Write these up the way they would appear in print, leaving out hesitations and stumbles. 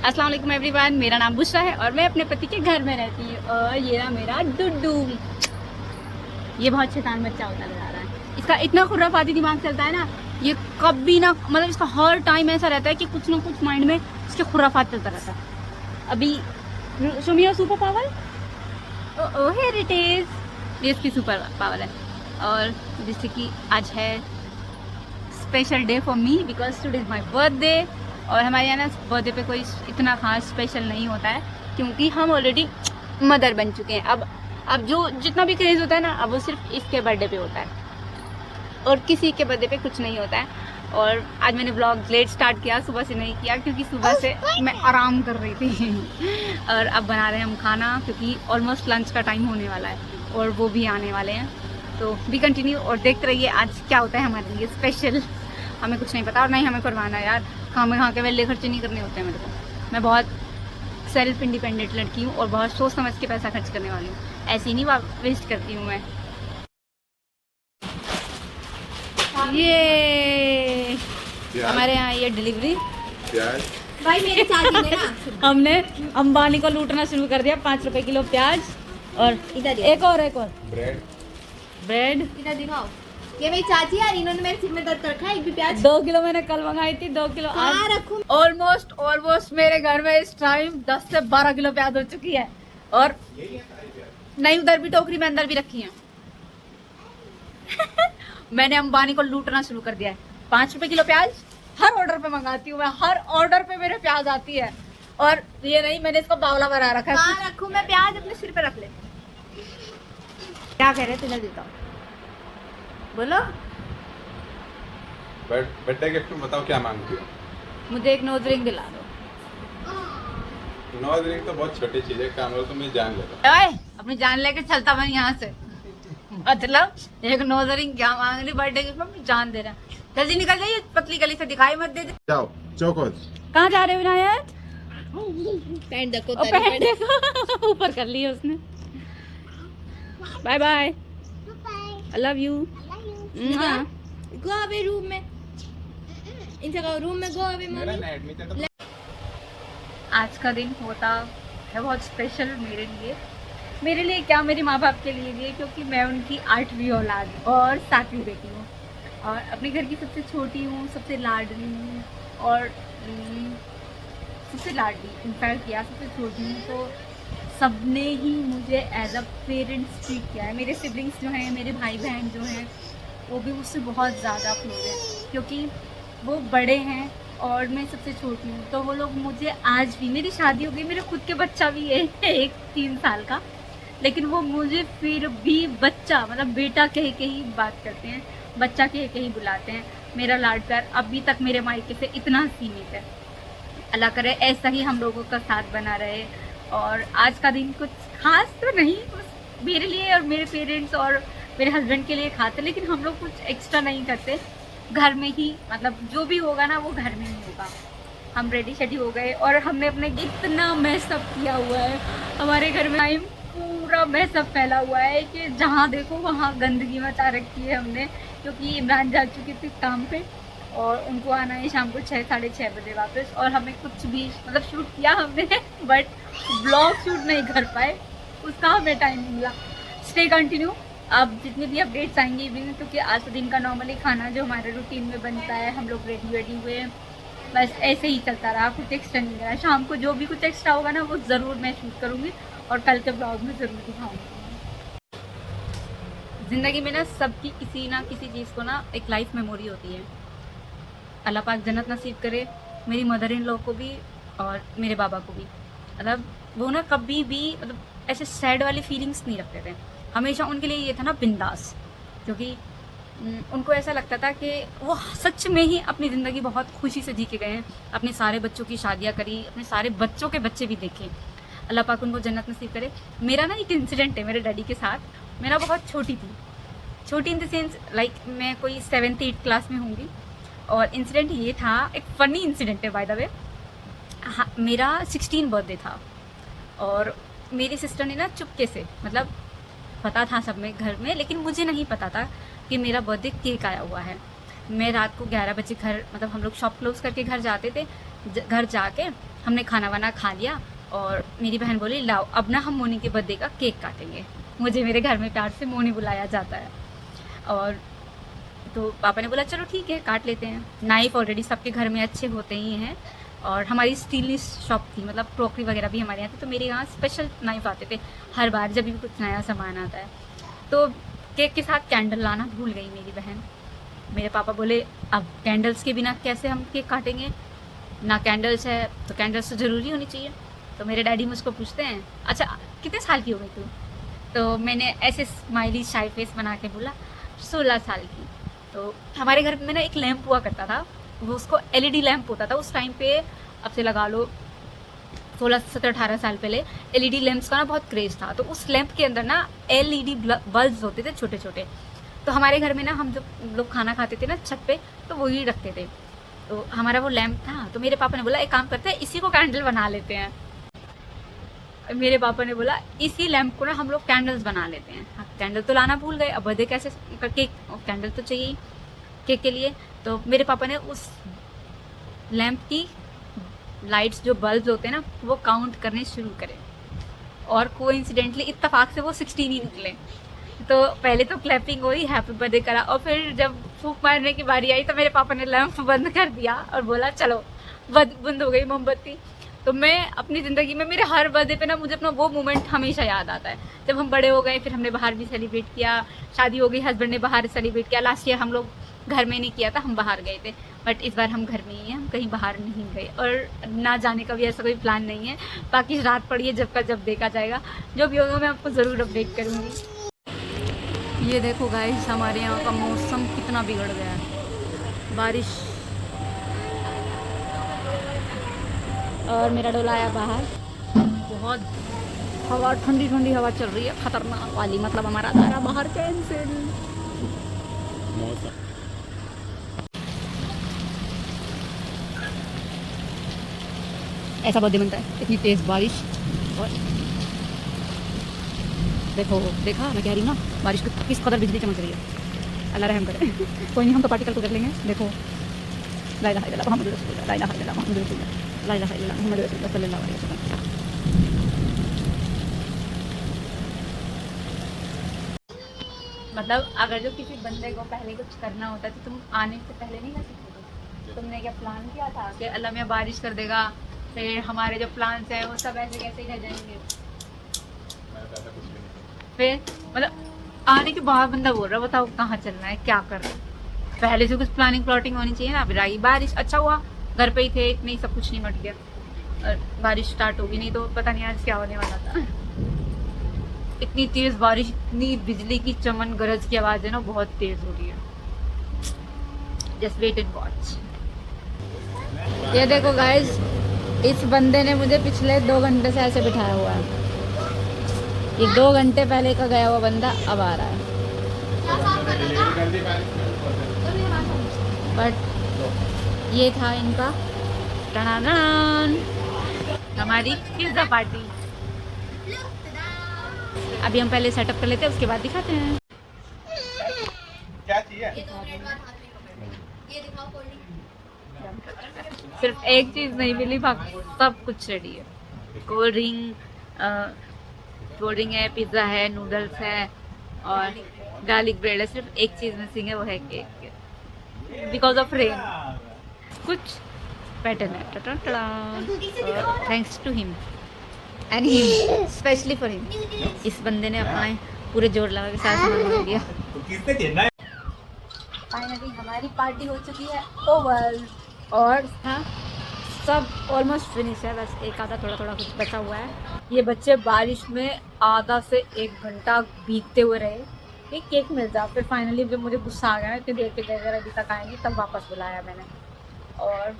अस्सलाम वालेकुम एवरीवन, मेरा नाम बुशरा है और मैं अपने पति के घर में रहती हूँ। और ये रहा मेरा डुड्डू। ये बहुत शैतान बच्चा होता नजर आ रहा है। इसका इतना खुराफाती दिमाग चलता है ना, ये कभी ना, मतलब इसका हर टाइम ऐसा रहता है कि कुछ ना कुछ माइंड में इसके खुराफात चलता रहता है। अभी show me your super power. Oh here it is. ये इसकी सुपर पावर है। और जैसे कि आज है special day for me because today is my birthday. और हमारे यहाँ ना बर्थडे पे कोई इतना खास स्पेशल नहीं होता है क्योंकि हम ऑलरेडी मदर बन चुके हैं। अब जो जितना भी क्रेज़ होता है ना, अब वो सिर्फ इसके बर्थडे पे होता है और किसी के बर्थडे पे कुछ नहीं होता है। और आज मैंने ब्लॉग लेट स्टार्ट किया, सुबह से नहीं किया क्योंकि सुबह से मैं आराम कर रही थी। और अब बना रहे हैं हम खाना क्योंकि ऑलमोस्ट लंच का टाइम होने वाला है और वो भी आने वाले हैं। तो भी कंटिन्यू और देखते रहिए आज क्या होता है हमारे लिए स्पेशल। हमें कुछ नहीं पता और नहीं हमें करवाना यार, खा के वेले खर्चे नहीं करने होते हैं मेरे को। मैं बहुत सेल्फ इंडिपेंडेंट लड़की हूँ और बहुत सोच समझ के पैसा खर्च करने वाली हूँ, ऐसी नहीं वेस्ट करती हूँ मैं। ये हमारे यहाँ ये डिलीवरी भाई मेरे चाची ने ना हमने अंबानी को लूटना शुरू कर दिया। 5 रुपए किलो प्याज और इधर एक और ब्रेड। इधर दिखाओ, ये मेरी चाची यार, इन्होंने मेरे सिर में दर्द कर रखा है। एक भी प्याज 2 किलो मैंने कल मंगाई थी, 2 किलो कहाँ रखूं? ऑलमोस्ट मेरे घर में इस टाइम 10 से 12 किलो प्याज हो चुकी है। और नहीं, उधर भी टोकरी में अंदर भी रखी है। मैंने अंबानी को लूटना शुरू कर दिया है। 5 रुपए किलो प्याज हर ऑर्डर पे मंगाती हूँ मैं, हर ऑर्डर पे मेरे प्याज आती है। और ये नहीं, मैंने इसको बावला बना रखा है। कहाँ रखूं मैं प्याज? अपने सिर पे रख ले। क्या कह रहे थे, मैं देता हूँ, बोलो। बर्थडे गिफ्ट में बताओ क्या मांगती हो? मुझे एक नोज रिंग दिला दो। नॉज रिंग तो बहुत छोटी चीज है, काम तो मैं जान लेता। ओए, अपनी जान लेके चलता मैं यहाँ से। मतलब एक नोज रिंग क्या मांग रही बर्थडे गिफ्ट में, अपनी जान दे रहा है। जल्दी निकल जाइए, पतली गली से दिखाई मत दे। जाओ चौकोस। कहाँ जा रहे हो विनायक? पैंट देखो, और पैंट देखो ऊपर कर ली है उसने। Bye bye, I love you. Go away room में, इनसे कहो रूम में गो अवे मेरा मम्मी। ना एडमिट है आज का दिन होता है बहुत स्पेशल मेरे लिए क्या, मेरे माँ बाप के लिए क्योंकि मैं उनकी 8वीं औलाद और 7वीं बेटी हूँ और अपने घर की सबसे छोटी हूँ, सबसे लाडली हूँ और सबसे लाडली इनफैक्ट या सबसे छोटी हूँ। तो सबने ही मुझे एज अ पेरेंट्स ट्रीट किया है। मेरे सिबलिंग्स जो हैं, मेरे भाई बहन जो हैं, वो भी मुझसे बहुत ज़्यादा क्लोज हैं क्योंकि वो बड़े हैं और मैं सबसे छोटी हूँ। तो वो लोग मुझे आज भी, मेरी शादी हो गई, मेरे खुद के बच्चा भी है एक 3 साल का, लेकिन वो मुझे फिर भी बच्चा, मतलब बेटा कह के ही बात करते हैं, बच्चा कह के ही बुलाते हैं। मेरा लाड प्यार अभी तक मेरे मायके से इतना सीमित है। अल्लाह करे ऐसा ही हम लोगों का साथ बना रहे। और आज का दिन कुछ खास तो नहीं, बस मेरे लिए और मेरे पेरेंट्स और मेरे हस्बैंड के लिए खाते, लेकिन हम लोग कुछ एक्स्ट्रा नहीं करते। घर में ही, मतलब जो भी होगा ना वो घर में ही होगा। हम रेडी शेडी हो गए और हमने अपने इतना मैसअप किया हुआ है। हमारे घर में टाइम पूरा मैसअप फैला हुआ है कि जहाँ देखो वहाँ गंदगी मचा रखी है हमने, क्योंकि इमरान जा चुके थे काम पे और उनको आना है शाम को 6 साढ़े 6 बजे वापस। और हमें कुछ भी, मतलब शूट किया हमने बट ब्लॉग शूट नहीं कर पाए, उसका हमें टाइम नहीं मिला। स्टे कंटिन्यू, अब जितने भी अपडेट्स आएंगे इवनिंग, क्योंकि आज तो दिन का नॉर्मली खाना जो हमारे रूटीन में बनता है, हम लोग रेडी हुए हैं, बस ऐसे ही चलता रहा, कुछ एक्स्ट्रा नहीं रहा। शाम को जो भी कुछ एक्स्ट्रा होगा ना वो ज़रूर मैं शूट करूँगी और कल के ब्लॉग में ज़रूर दिखाऊँगी। ज़िंदगी में ना सबकी किसी ना किसी चीज़ को ना एक लाइफ मेमोरी होती है। अल्लाह पाक जन्नत नसीब करे मेरी मदर इन लॉ को भी और मेरे बाबा को भी। मतलब वो ना कभी भी, मतलब ऐसे सैड वाली फीलिंग्स नहीं रखते थे। हमेशा उनके लिए ये था ना बिंदास, क्योंकि उनको ऐसा लगता था कि वो सच में ही अपनी ज़िंदगी बहुत खुशी से जी के गए हैं। अपने सारे बच्चों की शादियां करी, अपने सारे बच्चों के बच्चे भी देखे। अल्लाह पाक उनको जन्नत नसीब करे। मेरा ना एक इंसिडेंट है मेरे डैडी के साथ। मेरा बहुत छोटी थी, छोटी इन द सेंस लाइक मैं कोई 7th 8th क्लास में होंगी। और इंसिडेंट ये था, एक फ़नी इंसिडेंट है बाय द वे। हाँ, मेरा 16 बर्थडे था और मेरी सिस्टर ने ना चुपके से, मतलब पता था सब में घर में, लेकिन मुझे नहीं पता था कि मेरा बर्थडे केक आया हुआ है। मैं रात को 11 बजे घर, मतलब हम लोग शॉप क्लोज करके घर जाते थे, घर जाके हमने खाना वाना खा लिया और मेरी बहन बोली लाओ अब ना हम मोनी के बर्थडे का केक काटेंगे। मुझे मेरे घर में प्यार से मोनी बुलाया जाता है। और तो पापा ने बोला चलो ठीक है काट लेते हैं। नाइफ ऑलरेडी सबके घर में अच्छे होते ही हैं और हमारी स्टील शॉप थी, मतलब क्रॉकरी वगैरह भी हमारे यहाँ थी, तो मेरे यहाँ स्पेशल नाइफ आते थे हर बार जब भी कुछ नया सामान आता है। तो केक के साथ कैंडल लाना भूल गई मेरी बहन। मेरे पापा बोले अब कैंडल्स के बिना कैसे हम केक काटेंगे, ना कैंडल्स है तो कैंडल्स तो ज़रूरी होनी चाहिए। तो मेरे डैडी मुझको पूछते हैं अच्छा कितने साल की हो गई तू? तो मैंने ऐसे स्माइली शाई फेस बना के बोला 16 साल की। तो हमारे घर में ना एक लैंप हुआ करता था, वो उसको LED लैंप होता था उस टाइम पे, अब से लगा लो 16, 17, 18 साल पहले LED लैंप्स का ना बहुत क्रेज़ था। तो उस लैंप के अंदर ना LED बल्ब्स होते थे छोटे छोटे। तो हमारे घर में ना हम जब लोग खाना खाते थे ना छत पे तो वही रखते थे। तो हमारा वो लैंप था, तो मेरे पापा ने बोला एक काम करते हैं इसी को कैंडल बना लेते हैं। मेरे पापा ने बोला इसी लैंप को ना हम लोग कैंडल्स बना लेते हैं। हाँ, कैंडल तो लाना भूल गए, अब बर्थडे कैसे केक कैंडल तो चाहिए केक के लिए। तो मेरे पापा ने उस लैंप की लाइट्स जो बल्ब होते हैं ना वो काउंट करने शुरू करे और कोइंसिडेंटली इत्तेफाक से वो 16 ही निकले। तो पहले तो क्लैपिंग हुई, हैप्पी बर्थडे करा और फिर जब फूंक मारने की बारी आई तो मेरे पापा ने लैंप बंद कर दिया और बोला चलो बंद हो गई मोमबत्ती। तो मैं अपनी ज़िंदगी में मेरे हर बर्थडे पे ना मुझे अपना वो मोमेंट हमेशा याद आता है। जब हम बड़े हो गए फिर हमने बाहर भी सेलिब्रेट किया, शादी हो गई, हस्बैंड ने बाहर सेलिब्रेट किया। लास्ट ईयर हम लोग घर में नहीं किया था, हम बाहर गए थे, बट इस बार हम घर में ही हैं, हम कहीं बाहर नहीं गए और ना जाने का भी ऐसा कोई प्लान नहीं है। बाकी रात पड़ी है जब का जब देखा जाएगा, जो भी होगा मैं आपको ज़रूर अपडेट करूँगी। ये देखो गाइस हमारे यहाँ का मौसम कितना बिगड़ गया है, बारिश और मेरा डोला आया बाहर। बहुत हवा, ठंडी ठंडी हवा चल रही है खतरनाक वाली, मतलब हमारा सारा बाहर कैंसिल। ऐसा बर्थडे बनता है, इतनी तेज बारिश। और देखो देखा मैं कह रही हूँ ना बारिश को किस कदर बिजली चमक रही है। अल्लाह रहम करे। कोई नहीं हम तो पार्टी कल को कर लेंगे। देखो ला इलाहा इल्लल्लाह मुहम्मदुर रसूलुल्लाह, ला इलाहा इल्लल्लाह मुहम्मदुर रसूलुल्लाह, ला इलाहा इल्लल्लाह मुहम्मदुर रसूलुल्लाह सल्लल्लाहु अलैहि वसल्लम। मतलब अगर जो किसी बंदे को पहले कुछ करना होता तो तुम आने से पहले नहीं कर सकते थे। तुमने क्या प्लान किया था कि अल्लाह में बारिश कर देगा, फिर हमारे जो प्लान्स हैं वो सब ऐसे कैसे ही रह जाएंगे। फिर मतलब आने के बाद बंदा बोल रहा बताओ कहाँ चलना है, क्या करना है। पहले से कुछ प्लानिंग प्लॉटिंग होनी चाहिए ना। फिर आई बारिश, अच्छा हुआ घर पे ही थे, इतनी सब कुछ नहीं मट गया और बारिश स्टार्ट होगी, नहीं तो पता नहीं आज क्या होने वाला था। इतनी तेज बारिश, इतनी बिजली की चमन गरज की आवाज है ना, बहुत तेज हो रही है। Just wait and watch. ये देखो गाइस, इस बंदे ने मुझे पिछले 2 घंटे से ऐसे बिठाया हुआ है। ये 2 घंटे पहले का गया हुआ बंदा अब आ रहा है। बट ये था इनका टनाटन, हमारी पिज्जा पार्टी। अभी हम पहले सेटअप कर लेते हैं, उसके बाद दिखाते हैं। क्या चाहिए? ये दिखाओ कोल्ड ड्रिंक। सिर्फ एक चीज़ नहीं मिली, बाकी सब कुछ रेडी है। कोल्ड ड्रिंक है, पिज़्ज़ा है, नूडल्स है और गार्लिक ब्रेड है। सिर्फ एक चीज़ मिसिंग है, वो है केक, बिकॉज ऑफ रेन। कुछ पैटर्न है, thanks to him and him, specially for him. इस बंदे ने अपना पूरे जोर लगा के साथ सामान लिया। फाइनली हमारी पार्टी हो चुकी है ओवर और हाँ सब ऑलमोस्ट फिनिश है, बस एक आधा थोड़ा थोड़ा कुछ बचा हुआ है। ये बच्चे बारिश में आधा से 1 घंटा भीगते हुए रहे कि केक मिल जाए। फिर फाइनली जब मुझे गुस्सा आ गया ना, इतनी देर के अगर अभी तक आएंगी, तब वापस बुलाया मैंने। और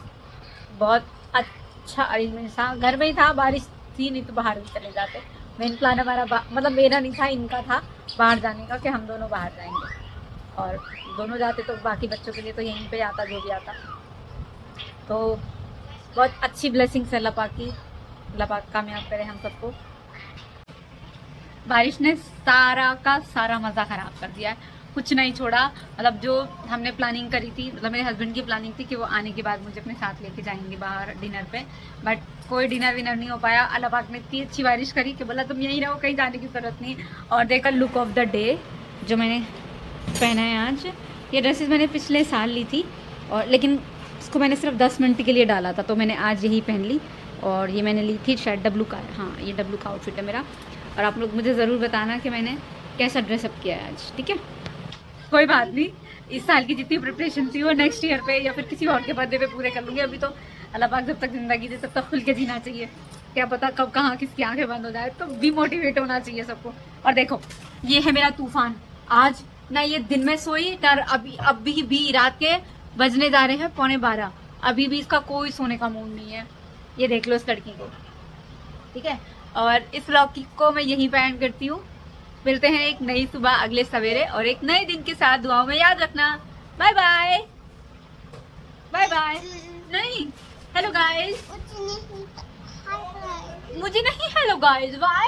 बहुत अच्छा अरेंजमेंट था, घर में ही था, बारिश थी नहीं तो बाहर भी चले जाते। मेन प्लान हमारा मतलब मेरा नहीं था, इनका था बाहर जाने का, कि हम दोनों बाहर जाएंगे और दोनों जाते तो बाकी बच्चों के लिए तो यहीं पे आता जो भी आता। तो बहुत अच्छी ब्लेसिंग्स है अल्लाह पाक कामयाब करे हम सबको। बारिश ने सारा का सारा मज़ा ख़राब कर दिया है। कुछ नहीं छोड़ा। मतलब जो हमने प्लानिंग करी थी, मतलब मेरे हस्बैंड की प्लानिंग थी कि वो आने के बाद मुझे अपने साथ लेके जाएंगे बाहर डिनर पे, बट कोई डिनर विनर नहीं हो पाया। अल्लाह पाक ने इतनी अच्छी बारिश करी कि बोला तुम यहीं रहो, कहीं जाने की ज़रूरत नहीं। और देखा लुक ऑफ द डे जो मैंने पहना है आज, ये ड्रेसेस मैंने पिछले साल ली थी और लेकिन इसको मैंने सिर्फ 10 मिनट के लिए डाला था, तो मैंने आज यही पहन ली। और ये मैंने ली थी शायद डब्लू का, हाँ ये डब्लू का आउटफिट है मेरा। और आप लोग मुझे ज़रूर बताना कि मैंने कैसा ड्रेसअप किया है आज, ठीक है। कोई बात नहीं, इस साल की जितनी प्रिपरेशन थी वो नेक्स्ट ईयर पे या फिर किसी और के बर्थडे पे पूरे कर लूँगी। अभी तो अल्लाह पाक जब तक ज़िंदगी दे तब तक खुल के जीना चाहिए, क्या पता कब कहाँ किसकी आंखें बंद हो जाए, तो भी मोटिवेट होना चाहिए सबको। और देखो ये है मेरा तूफान, आज ना ये दिन में सोई ना अभी भी रात के बजने जा रहे हैं 11:15, अभी भी इसका कोई सोने का मूड नहीं है। ये देख लो इस लड़की को, ठीक है। और इस व्लॉग को मैं यहीं पे एंड करती हूँ। मिलते हैं एक नई सुबह अगले सवेरे और एक नए दिन के साथ। दुआओं में याद रखना। Bye bye bye bye. नहीं हेलो गाइस, मुझे नहीं हेलो गाइस, बाय।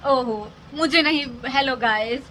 ओहो मुझे नहीं हेलो गाइस।